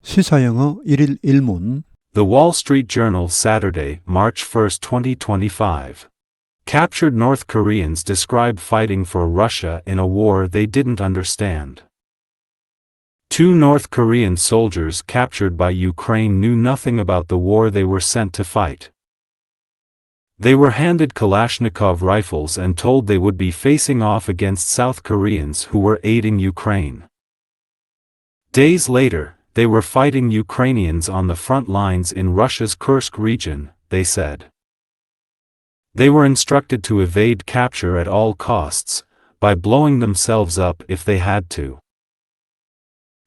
시사영어 1일 1문 The Wall Street Journal, Saturday, March 1, 2025. Captured North Koreans describe fighting for Russia in a war they didn't understand. Two North Korean soldiers captured by Ukraine knew nothing about the war they were sent to fight. They were handed Kalashnikov rifles and told they would be facing off against South Koreans who were aiding Ukraine. Days later, they were fighting Ukrainians on the front lines in Russia's Kursk region, they said. They were instructed to evade capture at all costs, by blowing themselves up if they had to.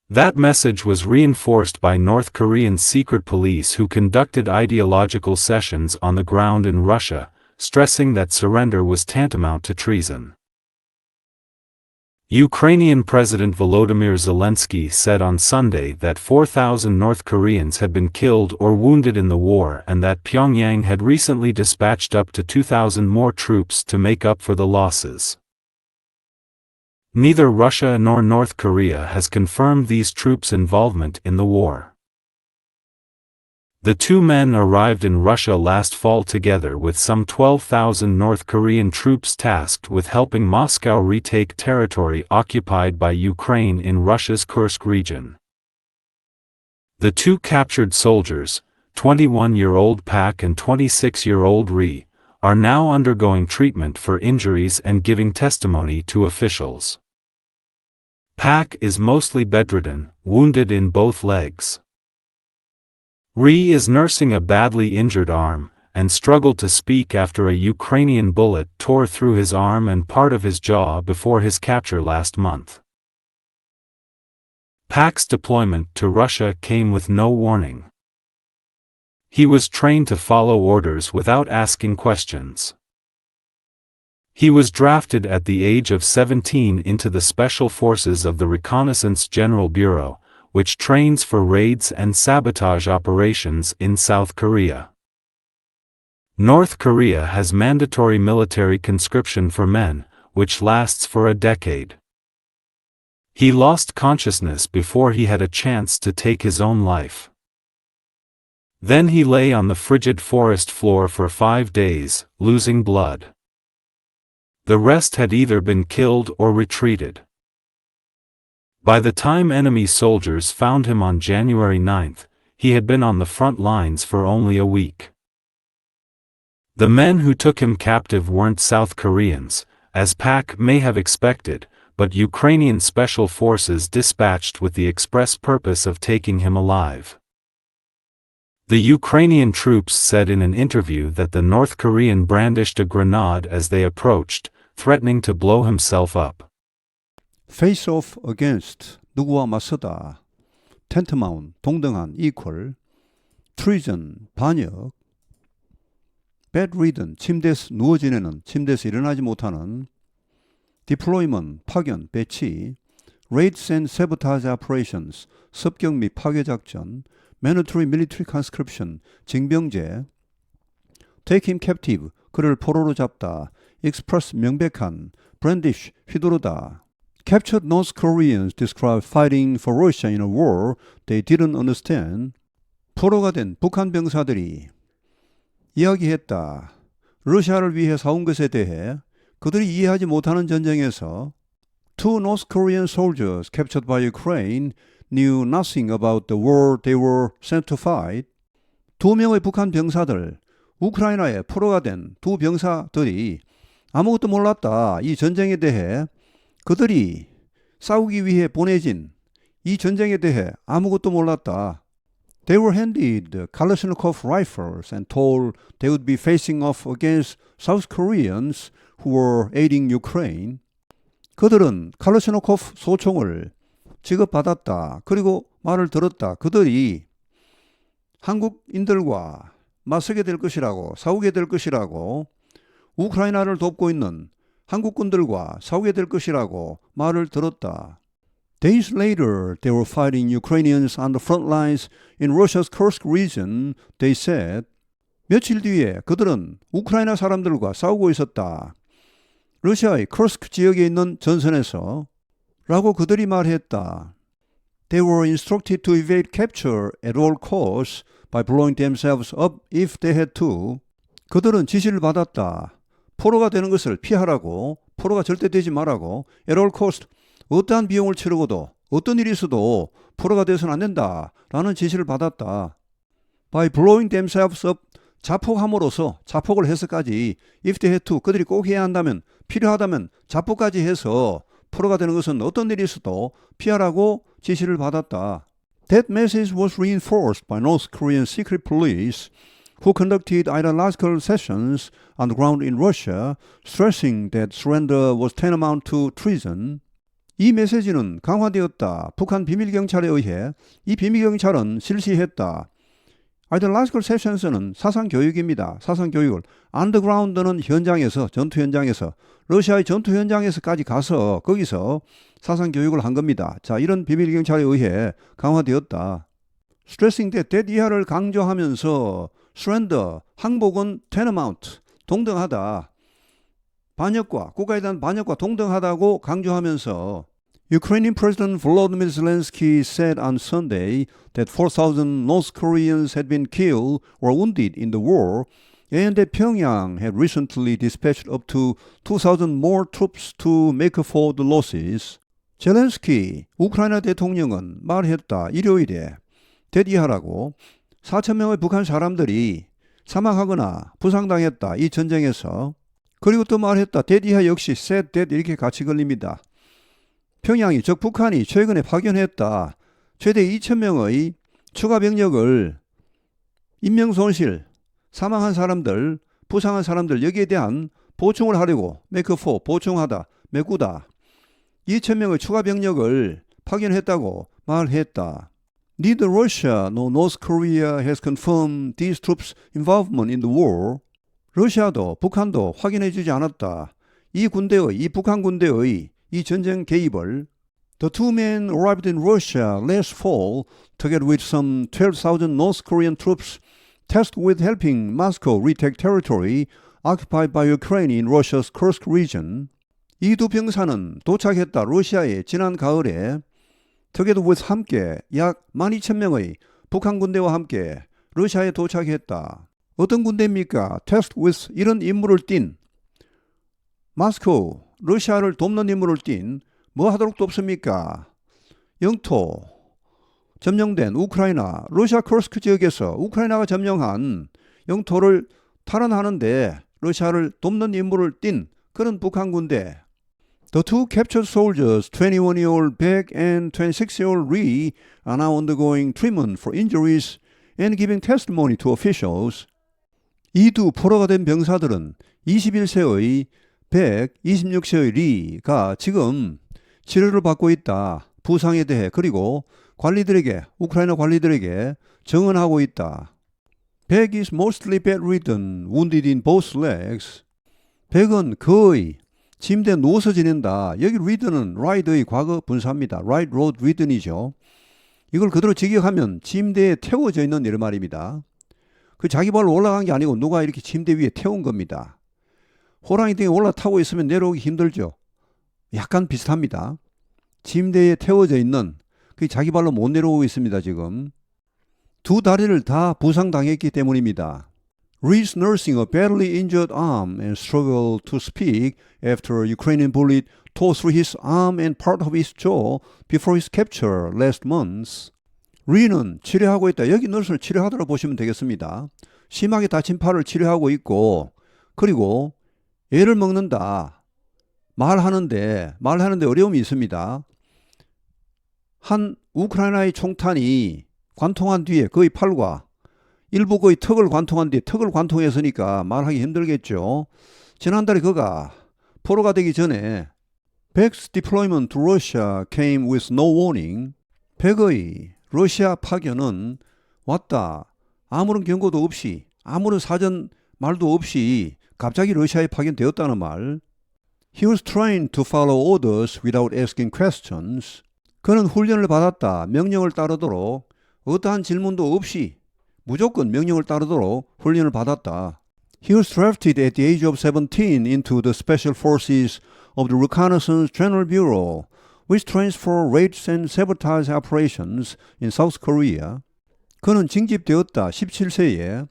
That message was reinforced by North Korean secret police who conducted ideological sessions on the ground in Russia, stressing that surrender was tantamount to treason. Ukrainian President Volodymyr Zelensky said on Sunday that 4,000 North Koreans had been killed or wounded in the war and that Pyongyang had recently dispatched up to 2,000 more troops to make up for the losses. Neither Russia nor North Korea has confirmed these troops' involvement in the war. The two men arrived in Russia last fall together with some 12,000 North Korean troops tasked with helping Moscow retake territory occupied by Ukraine in Russia's Kursk region. The two captured soldiers, 21-year-old Pak and 26-year-old Ri, are now undergoing treatment for injuries and giving testimony to officials. Pak is mostly bedridden, wounded in both legs. Ri is nursing a badly injured arm, and struggled to speak after a Ukrainian bullet tore through his arm and part of his jaw before his capture last month. Pak's deployment to Russia came with no warning. He was trained to follow orders without asking questions. He was drafted at the age of 17 into the Special Forces of the Reconnaissance General Bureau, which trains for raids and sabotage operations in South Korea. North Korea has mandatory military conscription for men, which lasts for a decade. He lost consciousness before he had a chance to take his own life. Then he lay on the frigid forest floor for 5 days, losing blood. The rest had either been killed or retreated. By the time enemy soldiers found him on January 9, he had been on the front lines for only a week. The men who took him captive weren't South Koreans, as Pak may have expected, but Ukrainian special forces dispatched with the express purpose of taking him alive. The Ukrainian troops said in an interview that the North Korean brandished a grenade as they approached, threatening to blow himself up. face off against 누구와 맞서다 tantamount 동등한 equal treason 반역 bedridden 침대에서 누워 지내는 침대에서 일어나지 못하는 deployment 파견 배치 raids and sabotage operations 습격 및 파괴 작전 mandatory military conscription 징병제 take him captive 그를 포로로 잡다 express 명백한 brandish 휘두르다 Captured North Koreans describe fighting for Russia in a war they didn't understand. 포로가 된 북한 병사들이 이야기했다. 러시아를 위해 싸운 것에 대해 그들이 이해하지 못하는 전쟁에서 Two North Korean soldiers captured by Ukraine knew nothing about the war they were sent to fight. 2명의 북한 병사들, 우크라이나에 포로가 된 두 병사들이 아무것도 몰랐다. 이 전쟁에 대해 그들이 싸우기 위해 보내진 이 전쟁에 대해 아무것도 몰랐다. They were handed Kalashnikov rifles and told they would be facing off against South Koreans who were aiding Ukraine. 그들은 칼라시노코프 소총을 지급받았다. 그리고 말을 들었다. 그들이 한국인들과 맞서게 될 것이라고, 싸우게 될 것이라고, 우크라이나를 돕고 있는 한국군들과 싸우게 될 것이라고 말을 들었다. Days later, they were fighting Ukrainians on the front lines in Russia's Kursk region, they said. 며칠 뒤에 그들은 우크라이나 사람들과 싸우고 있었다. 러시아의 커스크 지역에 있는 전선에서 라고 그들이 말했다. They were instructed to evade capture at all costs by blowing themselves up if they had to. 그들은 지시를 받았다. 포로가 되는 것을 피하라고, 포로가 절대 되지 말라고, at all cost, 어떠한 비용을 치르고도, 어떤 일이 있어도 포로가 되어서는 안 된다 라는 지시를 받았다. By blowing themselves up, 자폭함으로써, 자폭을 해서까지, if they had to, 그들이 꼭 해야 한다면, 필요하다면 자폭까지 해서 포로가 되는 것은 어떤 일이 있어도 피하라고 지시를 받았다. That message was reinforced by North Korean secret police who conducted ideological sessions on the ground in Russia, stressing that surrender was tantamount to treason. 이 메시지는 강화되었다. 북한 비밀경찰에 의해 이 비밀경찰은 실시했다. Ideological sessions는 사상교육입니다. 사상교육을 underground는 현장에서, 전투 현장에서, 러시아의 전투 현장에서까지 가서 거기서 사상교육을 한 겁니다. 자, 이런 비밀경찰에 의해 강화되었다. Stressing that 이하를 강조하면서 surrender, 항복은 tantamount, 동등하다. 반역과, 국가에 대한 반역과 동등하다고 강조하면서 Ukrainian President Volodymyr Zelensky said on Sunday that 4,000 North Koreans had been killed or wounded in the war and that Pyongyang had recently dispatched up to 2,000 more troops to make up for the losses. 젤렌스키 우크라이나 대통령은 말했다. 일요일에 대디하라고 4,000명의 북한 사람들이 사망하거나 부상당했다. 이 전쟁에서. 그리고 또 말했다. 대디하 역시 said that 이렇게 같이 걸립니다. 평양이 즉 북한이 최근에 파견했다. 최대 2,000명의 추가 병력을 인명손실, 사망한 사람들, 부상한 사람들 여기에 대한 보충을 하려고 make for, 보충하다, 메꾸다. 2,000명의 추가 병력을 파견했다고 말했다. Neither Russia nor North Korea has confirmed these troops' involvement in the war. 러시아도 북한도 확인해주지 않았다. 이 북한 군대의 이 전쟁 개입을. The two men arrived in Russia last fall together with some 12,000 North Korean troops tasked with helping Moscow retake territory occupied by Ukraine in Russia's Kursk region. 이 두 병사는 도착했다. 러시아에 지난 가을에 together with 함께 약 12,000명의 북한 군대와 함께 러시아에 도착했다. 어떤 군대입니까? tasked with 이런 임무를 띈 마스코 러시아를 돕는 임무를 띈 뭐 하도록 돕습니까? 영토 점령된 우크라이나 러시아 쿠르스크 지역에서 우크라이나가 점령한 영토를 탈환하는데 러시아를 돕는 임무를 띈 그런 북한 군대. The two captured soldiers, 21-year-old Beck and 26-year-old Ri, are now undergoing treatment for injuries and giving testimony to officials. 이 두 포로가 된 병사들은 21세의 백, 26세의 리가 지금 치료를 받고 있다. 부상에 대해 그리고 관리들에게 우크라이나 관리들에게 증언하고 있다. 백 is mostly bedridden, wounded in both legs. 백은 거의 침대에 누워서 지낸다. 여기 ridden은 ride의 과거 분사입니다. ride, rode, ridden이죠. 이걸 그대로 직역하면 침대에 태워져 있는 이런 말입니다. 그 자기 발로 올라간 게 아니고 누가 이렇게 침대 위에 태운 겁니다. 호랑이 등에 올라타고 있으면 내려오기 힘들죠. 약간 비슷합니다. 침대에 태워져 있는 그 자기 발로 못 내려오고 있습니다. 지금 두 다리를 다 부상당했기 때문입니다. Rees nursing a badly injured arm and struggled to speak after a Ukrainian bullet tore through his arm and part of his jaw before his capture last month. 리는 치료하고 있다. 여기 nurse를 치료하도록 보시면 되겠습니다. 심하게 다친 팔을 치료하고 있고 그리고 애를 먹는다. 말하는데 어려움이 있습니다. 한 우크라이나의 총탄이 관통한 뒤에 거의 팔과 일부 거의 턱을 관통한 뒤에 턱을 관통했으니까 말하기 힘들겠죠. 지난달에 그가 포로가 되기 전에 Beck's deployment to Russia came with no warning. 백의 러시아 파견은 왔다. 아무런 경고도 없이 아무런 사전 말도 없이 갑자기 러시아에 파견되었다는 말. He was trained to follow orders without asking questions. 그는 훈련을 받았다. 명령을 따르도록 어떠한 질문도 없이 무조건 명령을 따르도록 훈련을 받았다. He was drafted at the age of 17 into the Special Forces of the Reconnaissance General Bureau, which trains for raids and sabotage operations in South Korea. 그는 징집되었다. 17세에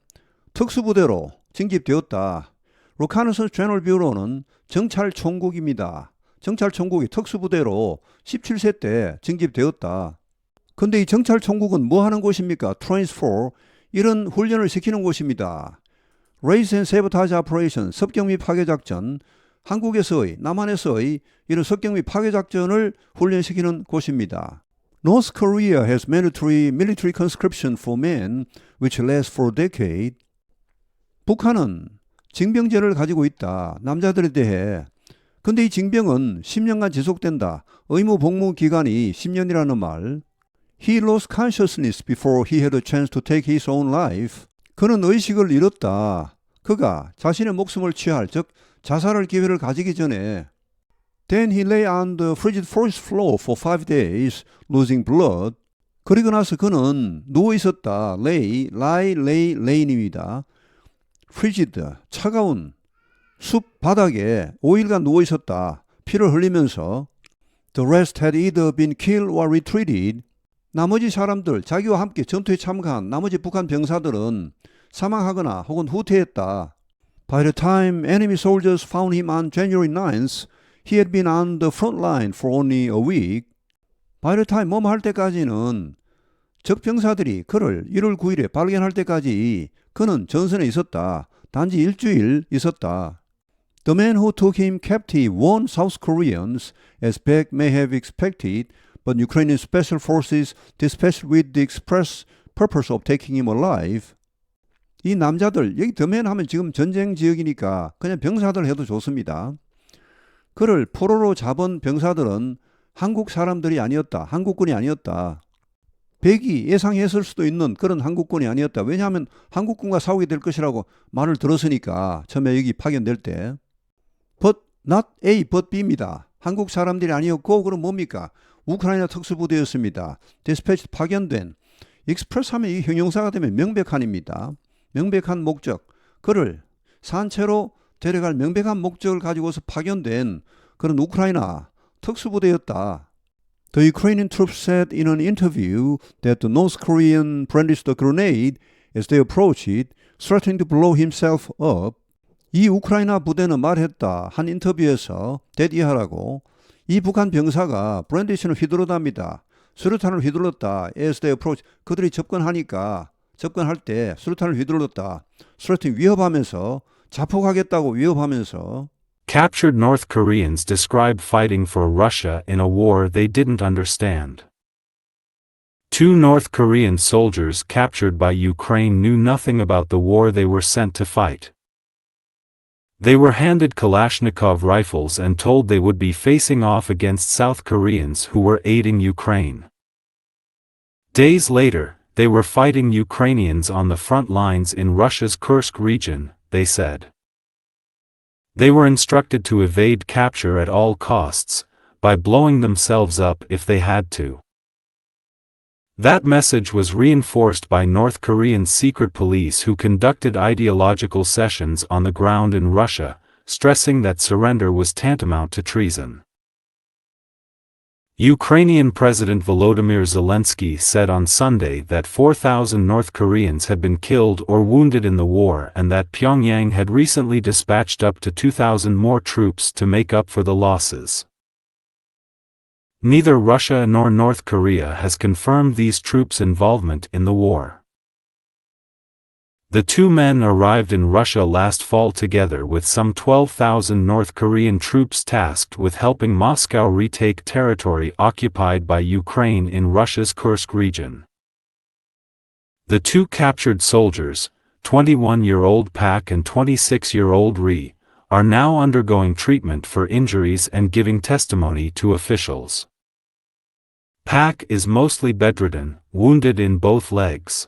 특수부대로 징집되었다. 로카너스 제너럴 뷰로는 정찰총국입니다. 정찰총국이 특수부대로 17세 때 징집되었다. 근데 이 정찰총국은 뭐 하는 곳입니까? Trains for 이런 훈련을 시키는 곳입니다. Raids and Sabotage Operation, 습격 및 파괴 작전, 한국에서의, 남한에서의 이런 습격 및 파괴 작전을 훈련시키는 곳입니다. North Korea has mandatory military conscription for men, which lasts for a decade. 북한은 징병제를 가지고 있다. 남자들에 대해. 근데 이 징병은 10년간 지속된다. 의무 복무 기간이 10년이라는 말. He lost consciousness before he had a chance to take his own life. 그는 의식을 잃었다. 그가 자신의 목숨을 취할, 즉 자살할 기회를 가지기 전에. Then he lay on the frigid forest floor for 5 days, losing blood. 그리고 나서 그는 누워 있었다. lay입니다. frigid, 차가운 숲 바닥에 5일간 누워 있었다. 피를 흘리면서. The rest had either been killed or retreated. 나머지 사람들, 자기와 함께 전투에 참가한 나머지 북한 병사들은 사망하거나 혹은 후퇴했다. By the time enemy soldiers found him on January 9th, he had been on the front line for only a week. By the time 할 때까지는 적 병사들이 그를 1월 9일에 발견할 때까지 그는 전선에 있었다. 단지 일주일 있었다. The man who took him captive warned South Koreans, as Beck may have expected, but Ukrainian special forces dispatched with the express purpose of taking him alive. 이 남자들, 여기 더맨 하면 지금 전쟁 지역이니까 그냥 병사들 해도 좋습니다. 그를 포로로 잡은 병사들은 한국 사람들이 아니었다. 한국군이 아니었다. 백이 예상했을 수도 있는 그런 한국군이 아니었다. 왜냐하면 한국군과 싸우게 될 것이라고 말을 들었으니까 처음에 여기 파견될 때. But not A, but B입니다. 한국 사람들이 아니었고 그럼 뭡니까? 우크라이나 특수부대였습니다. dispatched 파견된. express 하면 이 형용사가 되면 명백한입니다. 명백한 목적. 그를 산채로 데려갈 명백한 목적을 가지고서 파견된 그런 우크라이나 특수부대였다. The Ukrainian troops said in an interview that the North Korean brandished a grenade as they approached it, threatening to blow himself up. 이 우크라이나 부대는 말했다. 한 인터뷰에서 대디하라고. 이 북한 병사가 브랜디시는 휘두르답니다. 수류탄을 휘둘렀다. As they approach. 그들이 접근할 때 수류탄을 휘둘렀다. threatening 위협하면서 자폭하겠다고 위협하면서. Captured North Koreans describe fighting for Russia in a war they didn't understand. 2 North Korean soldiers captured by Ukraine knew nothing about the war they were sent to fight. They were handed Kalashnikov rifles and told they would be facing off against South Koreans who were aiding Ukraine. Days later, they were fighting Ukrainians on the front lines in Russia's Kursk region, they said. They were instructed to evade capture at all costs, by blowing themselves up if they had to. That message was reinforced by North Korean secret police who conducted ideological sessions on the ground in Russia, stressing that surrender was tantamount to treason. Ukrainian President Volodymyr Zelensky said on Sunday that 4,000 North Koreans had been killed or wounded in the war and that Pyongyang had recently dispatched up to 2,000 more troops to make up for the losses. Neither Russia nor North Korea has confirmed these troops' involvement in the war. The two men arrived in Russia last fall together with some 12,000 North Korean troops tasked with helping Moscow retake territory occupied by Ukraine in Russia's Kursk region. The two captured soldiers, 21-year-old Pak and 26-year-old Ri, are now undergoing treatment for injuries and giving testimony to officials. Pak is mostly bedridden, wounded in both legs.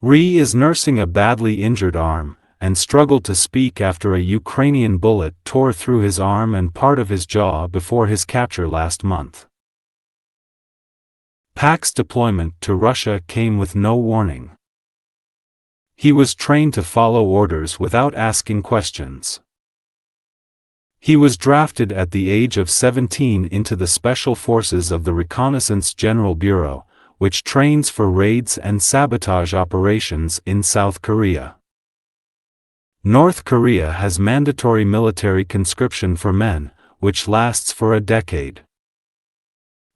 Ri is nursing a badly injured arm, and struggled to speak after a Ukrainian bullet tore through his arm and part of his jaw before his capture last month. Pak's deployment to Russia came with no warning. He was trained to follow orders without asking questions. He was drafted at the age of 17 into the Special Forces of the Reconnaissance General Bureau, which trains for raids and sabotage operations in South Korea. North Korea has mandatory military conscription for men, which lasts for a decade.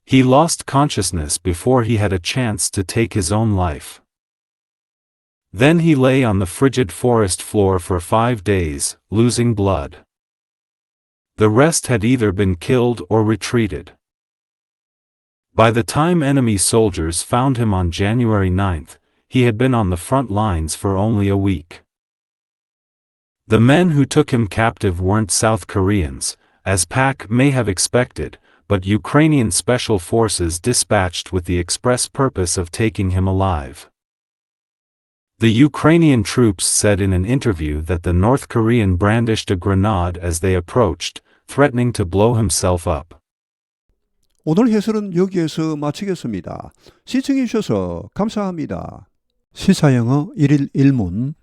He lost consciousness before he had a chance to take his own life. Then he lay on the frigid forest floor for 5 days, losing blood. The rest had either been killed or retreated. By the time enemy soldiers found him on January 9th, he had been on the front lines for only a week. The men who took him captive weren't South Koreans, as Pak may have expected, but Ukrainian special forces dispatched with the express purpose of taking him alive. The Ukrainian troops said in an interview that the North Korean brandished a grenade as they approached, threatening to blow himself up. 오늘 해설은 여기에서 마치겠습니다. 시청해 주셔서 감사합니다. 시사영어 1일 1문